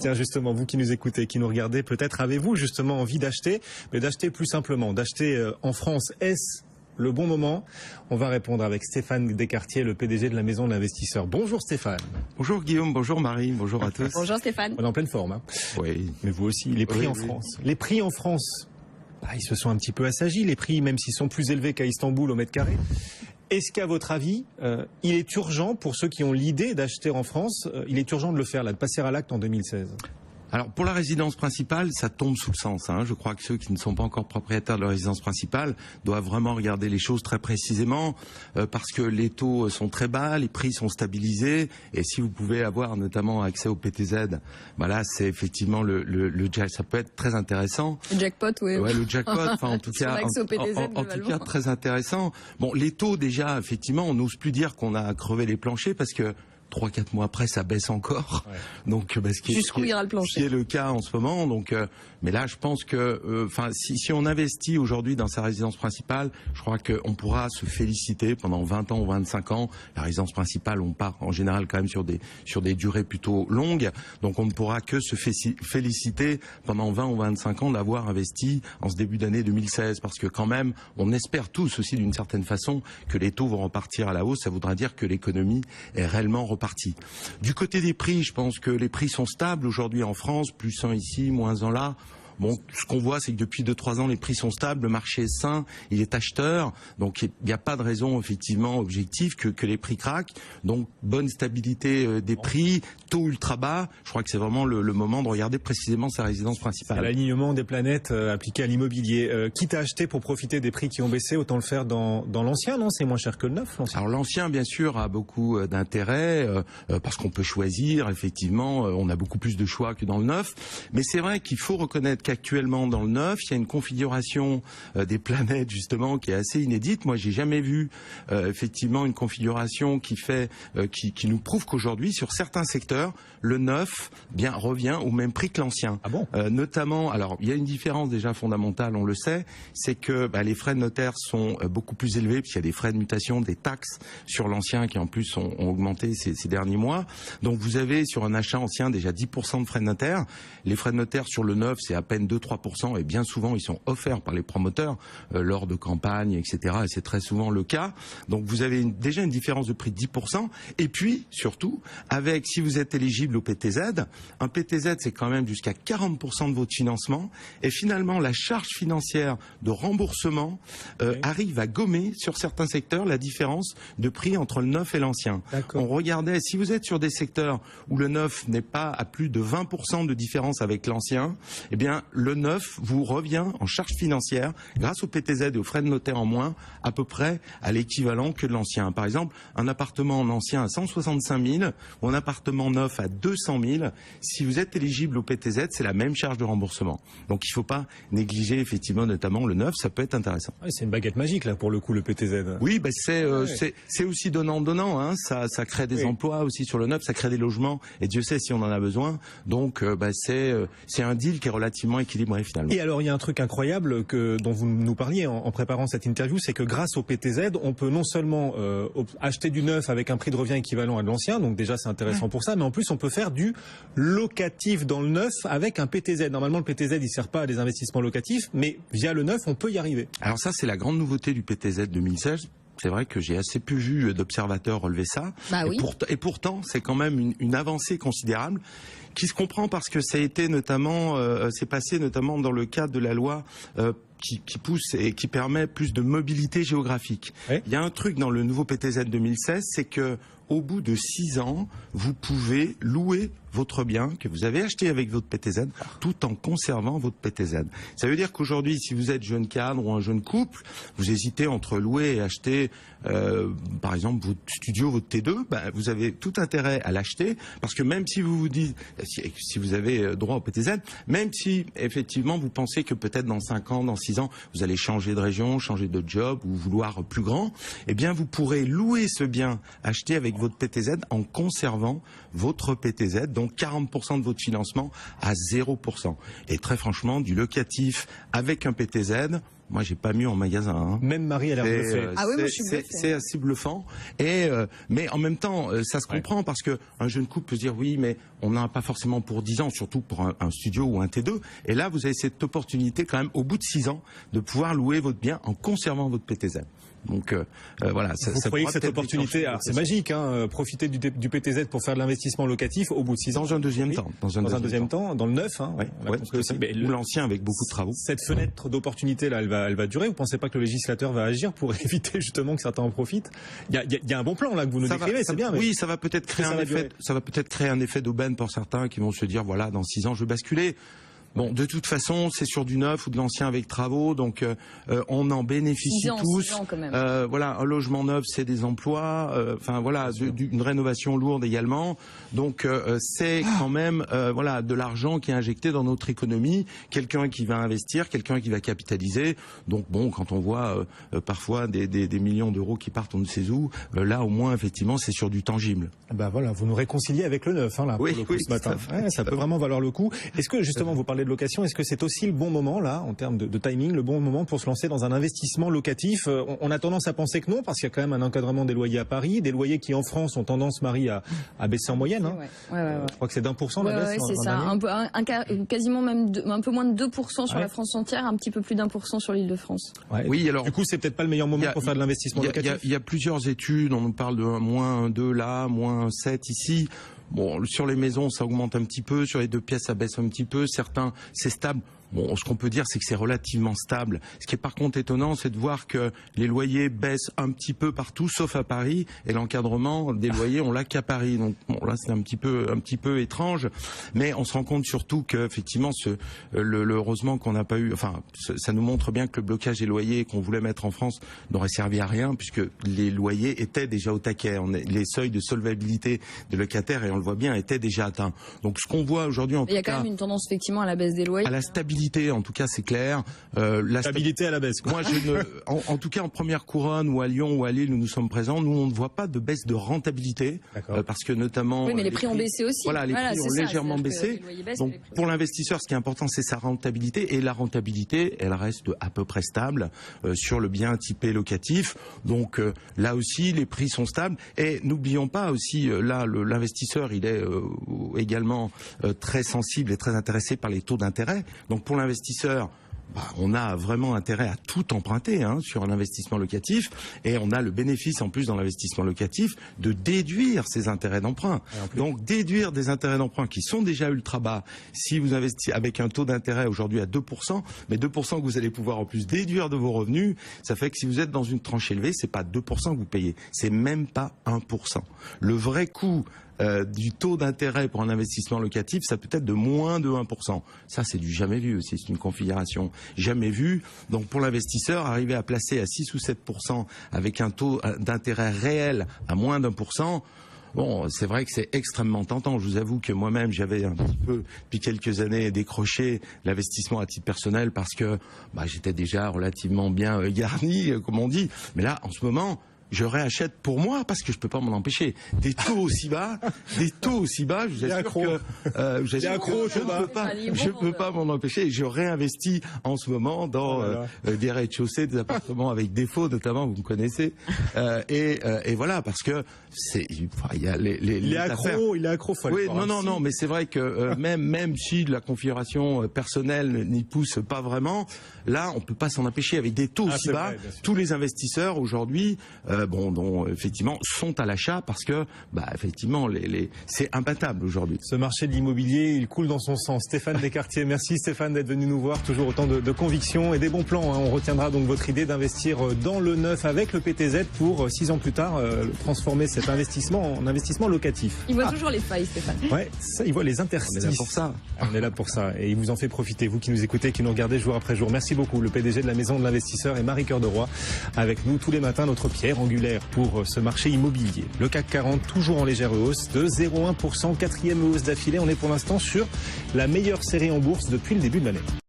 Tiens, justement, vous qui nous écoutez, qui nous regardez, peut-être avez-vous justement envie d'acheter, mais d'acheter plus simplement, d'acheter en France. Est-ce le bon moment? On va répondre avec Stéphane Descartier, le PDG de la Maison de l'Investisseur. Bonjour Stéphane. Bonjour Guillaume, bonjour Marie, bonjour à tous. Bonjour Stéphane. On est en pleine forme. Hein. Oui. Mais vous aussi, les prix en France. Les prix en France, ils se sont un petit peu assagis, les prix, même s'ils sont plus élevés qu'à Istanbul au mètre carré. Est-ce qu'à votre avis, il est urgent pour ceux qui ont l'idée d'acheter en France, il est urgent de le faire, là, de passer à l'acte en 2016? Alors pour la résidence principale, ça tombe sous le sens. Je crois que ceux qui ne sont pas encore propriétaires de leur résidence principale doivent vraiment regarder les choses très précisément parce que les taux sont très bas, les prix sont stabilisés et si vous pouvez avoir notamment accès au PTZ, là c'est effectivement ça peut être très intéressant. Le jackpot, oui. Ouais, le jackpot, enfin en tout cas, en tout cas très intéressant. Bon, les taux déjà, effectivement, on n'ose plus dire qu'on a crevé les planchers parce que 3-4 mois après, ça baisse encore. Ouais. Donc, jusqu'où ira le plancher? Ce qui est le cas en ce moment. Donc, mais là, je pense que, si on investit aujourd'hui dans sa résidence principale, je crois qu'on pourra se féliciter pendant 20 ans ou 25 ans. La résidence principale, on part en général quand même sur des durées plutôt longues. Donc, on ne pourra que se féliciter pendant 20 ou 25 ans d'avoir investi en ce début d'année 2016, parce que quand même, on espère tous aussi d'une certaine façon que les taux vont repartir à la hausse. Ça voudra dire que l'économie est réellement repartie. Du côté des prix, je pense que les prix sont stables aujourd'hui en France, plus 1 ici, moins 1 là. Bon, ce qu'on voit, c'est que depuis 2-3 ans, les prix sont stables, le marché est sain, il est acheteur, donc il n'y a pas de raison effectivement objective que les prix craquent. Donc bonne stabilité des prix, taux ultra bas. Je crois que c'est vraiment le moment de regarder précisément sa résidence principale. L'alignement des planètes appliqué à l'immobilier. Quitte à acheter pour profiter des prix qui ont baissé, autant le faire dans l'ancien, non? C'est moins cher que le neuf, l'ancien. Alors l'ancien, bien sûr, a beaucoup d'intérêt parce qu'on peut choisir. Effectivement, on a beaucoup plus de choix que dans le neuf. Mais c'est vrai qu'il faut reconnaître qu'actuellement dans le neuf, il y a une configuration des planètes justement qui est assez inédite. Moi, j'ai jamais vu effectivement une configuration qui nous prouve qu'aujourd'hui, sur certains secteurs, le neuf revient au même prix que l'ancien. Ah bon? Notamment, alors il y a une différence déjà fondamentale, on le sait, c'est que les frais de notaire sont beaucoup plus élevés puisqu'il y a des frais de mutation, des taxes sur l'ancien qui en plus ont augmenté ces derniers mois. Donc vous avez sur un achat ancien déjà 10% de frais de notaire. Les frais de notaire sur le neuf, c'est à peine 2-3% et bien souvent ils sont offerts par les promoteurs lors de campagnes, etc. Et c'est très souvent le cas. Donc vous avez déjà une différence de prix de 10%. Et puis surtout, si vous êtes éligible au PTZ, un PTZ c'est quand même jusqu'à 40% de votre financement. Et finalement la charge financière de remboursement arrive à gommer sur certains secteurs la différence de prix entre le neuf et l'ancien. On regardait, si vous êtes sur des secteurs où le neuf n'est pas à plus de 20% de différence avec l'ancien, eh bien le neuf vous revient en charge financière grâce au PTZ et aux frais de notaire en moins à peu près à l'équivalent que de l'ancien. Par exemple, un appartement en ancien à 165 000 ou un appartement neuf à 200 000, si vous êtes éligible au PTZ, c'est la même charge de remboursement. Donc il ne faut pas négliger effectivement notamment le neuf, ça peut être intéressant. Ouais, c'est une baguette magique là pour le coup le PTZ. Oui, c'est aussi donnant-donnant. Ça crée des emplois aussi sur le neuf, ça crée des logements et Dieu sait si on en a besoin. Donc c'est un deal qui est relativement équilibré finalement. Et alors il y a un truc incroyable dont vous nous parliez en préparant cette interview, c'est que grâce au PTZ, on peut non seulement acheter du neuf avec un prix de revient équivalent à de l'ancien, donc déjà c'est intéressant pour ça, mais en plus on peut faire du locatif dans le neuf avec un PTZ. Normalement le PTZ il sert pas à des investissements locatifs, mais via le neuf on peut y arriver. Alors ça c'est la grande nouveauté du PTZ 2016. C'est vrai que j'ai assez peu vu d'observateurs relever ça. Oui. Et pourtant, c'est quand même une avancée considérable qui se comprend parce que ça a été notamment, c'est passé notamment dans le cadre de la loi qui pousse et qui permet plus de mobilité géographique. Il y a un truc dans le nouveau PTZ 2016, c'est que au bout de 6 ans, vous pouvez louer votre bien que vous avez acheté avec votre PTZ tout en conservant votre PTZ. Ça veut dire qu'aujourd'hui, si vous êtes jeune cadre ou un jeune couple, vous hésitez entre louer et acheter, par exemple, votre studio, votre T2, vous avez tout intérêt à l'acheter parce que même si vous vous dites, si vous avez droit au PTZ, même si effectivement vous pensez que peut-être dans 5 ans, dans 6 ans, vous allez changer de région, changer de job ou vouloir plus grand, eh bien vous pourrez louer ce bien acheté avec votre PTZ en conservant votre PTZ, donc 40% de votre financement à 0%. Et très franchement, du locatif avec un PTZ, Moi, j'ai pas mieux en magasin. Hein. Même Marie a l'air bluffée. Ah oui, moi, je suis bluffée. C'est assez bluffant. Et mais en même temps, ça se comprend parce que un jeune couple peut se dire oui, mais on n'en a pas forcément pour 10 ans, surtout pour un studio ou un T2. Et là, vous avez cette opportunité quand même, au bout de 6 ans, de pouvoir louer votre bien en conservant votre PTZ. Donc voilà. Vous croyez que cette opportunité, c'est magique, hein, profiter du PTZ pour faire de l'investissement locatif au bout de 6 ans. Dans un deuxième temps. Dans un deuxième temps, dans le neuf, hein. Ou l'ancien avec beaucoup de travaux. Cette fenêtre d'opportunité là, elle va durer. Vous pensez pas que le législateur va agir pour éviter justement que certains en profitent? Il y a un bon plan là que vous nous décrivez, c'est bien. Mais... Oui, ça va peut-être créer un effet. Ça va peut-être créer un effet d'aubaine pour certains qui vont se dire voilà, dans 6 ans, je vais basculer. Bon, de toute façon, c'est sur du neuf ou de l'ancien avec travaux, donc on en bénéficie tous. 6 ans quand même. Voilà, un logement neuf, c'est des emplois. Enfin voilà, une rénovation lourde également. Donc c'est quand même voilà de l'argent qui est injecté dans notre économie. Quelqu'un qui va investir, quelqu'un qui va capitaliser. Donc bon, quand on voit parfois des millions d'euros qui partent on ne sait où, là au moins effectivement c'est sur du tangible. Ben voilà, vous nous réconciliez avec le neuf, hein, là, oui, ce matin. Ça peut vraiment valoir le coup. Est-ce que justement vous parlez de location, est-ce que c'est aussi le bon moment là, en termes de timing, le bon moment pour se lancer dans un investissement locatif? On a tendance à penser que non, parce qu'il y a quand même un encadrement des loyers à Paris, des loyers qui en France ont tendance, Marie, à baisser en moyenne. Hein. Je crois que c'est d'1% la baisse. C'est ça, quasiment même un peu moins de 2% sur la France entière, un petit peu plus d'1% sur l'Île-de-France. Oui, alors du coup, c'est peut-être pas le meilleur moment pour faire de l'investissement locatif. Il y a plusieurs études, on nous parle de moins 2 là, moins 7 ici. Bon, sur les maisons, ça augmente un petit peu. Sur les 2 pièces, ça baisse un petit peu. Certains, c'est stable. Bon, ce qu'on peut dire, c'est que c'est relativement stable. Ce qui est par contre étonnant, c'est de voir que les loyers baissent un petit peu partout, sauf à Paris, et l'encadrement des loyers, on l'a qu'à Paris. Donc bon, là, c'est un petit peu étrange, mais on se rend compte surtout que effectivement, heureusement qu'on n'a pas eu. Enfin, ça nous montre bien que le blocage des loyers qu'on voulait mettre en France n'aurait servi à rien, puisque les loyers étaient déjà au taquet. Les seuils de solvabilité des locataires, et on le voit bien, étaient déjà atteints. Donc, ce qu'on voit aujourd'hui, en tout cas, il y a quand même une tendance effectivement à la baisse des loyers. À la stabilité. En tout cas, c'est clair. La stabilité à la baisse, quoi. Moi, en tout cas, en première couronne ou à Lyon ou à Lille, nous sommes présents. Nous, on ne voit pas de baisse de rentabilité, parce que notamment. Oui, mais les prix ont baissé aussi. Voilà, les prix ont légèrement baissé. Donc, pour l'investisseur, ce qui est important, c'est sa rentabilité. Et la rentabilité, elle reste à peu près stable sur le bien typé locatif. Donc, là aussi, les prix sont stables. Et n'oublions pas aussi, là, l'investisseur, il est également très sensible et très intéressé par les taux d'intérêt. Donc, pour l'investisseur, on a vraiment intérêt à tout emprunter sur un investissement locatif, et on a le bénéfice en plus dans l'investissement locatif de déduire ses intérêts d'emprunt. Donc déduire des intérêts d'emprunt qui sont déjà ultra bas, si vous investissez avec un taux d'intérêt aujourd'hui à 2%, mais 2% que vous allez pouvoir en plus déduire de vos revenus, ça fait que si vous êtes dans une tranche élevée, c'est pas 2% que vous payez, c'est même pas 1%. Le vrai coût du taux d'intérêt pour un investissement locatif, ça peut être de moins de 1%. Ça, c'est du jamais vu aussi. C'est une configuration jamais vue. Donc, pour l'investisseur, arriver à placer à 6 ou 7% avec un taux d'intérêt réel à moins d'1%, bon, c'est vrai que c'est extrêmement tentant. Je vous avoue que moi-même, j'avais un petit peu, depuis quelques années, décroché l'investissement à titre personnel parce que j'étais déjà relativement bien garni, comme on dit. Mais là, en ce moment, je réachète pour moi parce que je peux pas m'en empêcher. Des taux aussi bas, je vous assure que je peux pas m'en empêcher. Je réinvestis en ce moment dans des rez-de-chaussée, des appartements avec défaut, notamment, vous me connaissez. Et voilà, parce que il y a il est accro, faut oui, non, mais c'est vrai que même si la configuration personnelle n'y pousse pas vraiment, là, on peut pas s'en empêcher avec des taux aussi bas. Tous les investisseurs aujourd'hui, dont effectivement sont à l'achat parce que effectivement c'est imbattable aujourd'hui. Ce marché de l'immobilier, il coule dans son sang. Stéphane Descartiers, merci Stéphane d'être venu nous voir, toujours autant de conviction et des bons plans. On retiendra donc votre idée d'investir dans le neuf avec le PTZ pour 6 ans plus tard transformer cet investissement en investissement locatif. Il voit toujours les failles, Stéphane. Ouais, ça, il voit les interstices. On est là pour ça. On est là pour ça et il vous en fait profiter, vous qui nous écoutez, qui nous regardez jour après jour. Merci beaucoup. Le PDG de la Maison de l'Investisseur et Marie Cœur de Roy avec nous tous les matins, notre pierre angulaire pour ce marché immobilier. Le CAC 40 toujours en légère hausse de 0,1%, 4e hausse d'affilée. On est pour l'instant sur la meilleure série en bourse depuis le début de l'année.